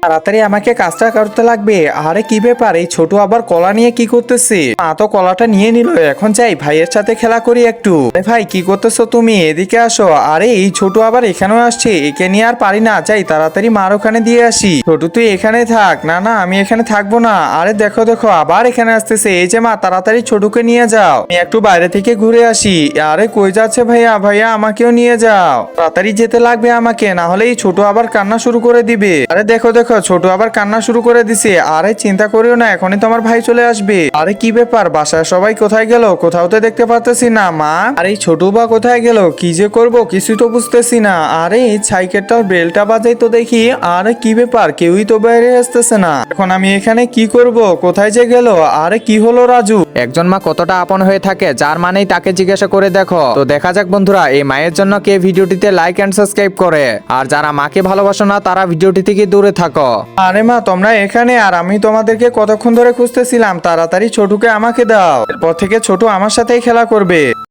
তাড়াতাড়ি আমাকে কাজটা করতে লাগবে। আরে কি ব্যাপার, এই ছোট আবার কলা নিয়ে কি করতেছে? মা তো কলাটা নিয়ে নিল, এখন যাই ভাইয়ের সাথে খেলা করি একটু। আরে ভাই কি করতেছো তুমি? এদিকে আসো। আরে এই ছোট আবার এখানেও আসছে, একে নিয়ে আর পারি না, যাই তাড়াতাড়ি মার ওখানে দিয়ে আসি। ছোট তুই এখানে থাক। না না, আমি এখানে থাকবো না। আরে দেখো দেখো আবার এখানে আসতেছে। এই যে মা, তাড়াতাড়ি ছোটকে নিয়ে যাও, আমি একটু বাইরে থেকে ঘুরে আসি। আরে কই যাচ্ছে ভাইয়া? ভাইয়া আমাকেও নিয়ে যাও, তাড়াতাড়ি যেতে লাগবে আমাকে, না হলে এই ছোট আবার কান্না শুরু করে দিবে। আরে দেখো দেখো ছোট আবার কান্না শুরু করে দিছে। আরে চিন্তা করিও না, এখনই তো আমার ভাই চলে আসবে। আরে কি ব্যাপার, বাসায় সবাই কোথায় গেল? কোথাও তো দেখতে পারতেছি না। মা আরে এই ছোট বা কোথায় গেল? কি যে করব কিছু তো বুঝতেছি না। আরে এই সাইকেলটার বেলটা বাজাই তো দেখি। আরে কি ব্যাপার, কেউই তো বাইরে আসতেছে না। এখন আমি এখানে কি করব? কোথায় যে গেল? আরে কি হলো রাজু? একজন মা কতটা আপন হয়ে থাকে, যার মানেই তাকে জিজ্ঞাসা করে দেখো। তো দেখা যাক বন্ধুরা, এই মায়ের জন্য কে ভিডিওটিতে লাইক এন্ড সাবস্ক্রাইব করে। আর যারা মাকে ভালোবাসো না, তারা ভিডিওটি থেকে দূরে থাকো। আরে মা তোমরা এখানে, আর আমি তোমাদেরকে কতক্ষণ ধরে খুঁজতেছিলাম। তাড়াতাড়ি ছোটুকে আমাকে দাও, এরপর থেকে ছোট আমার সাথেই খেলা করবে।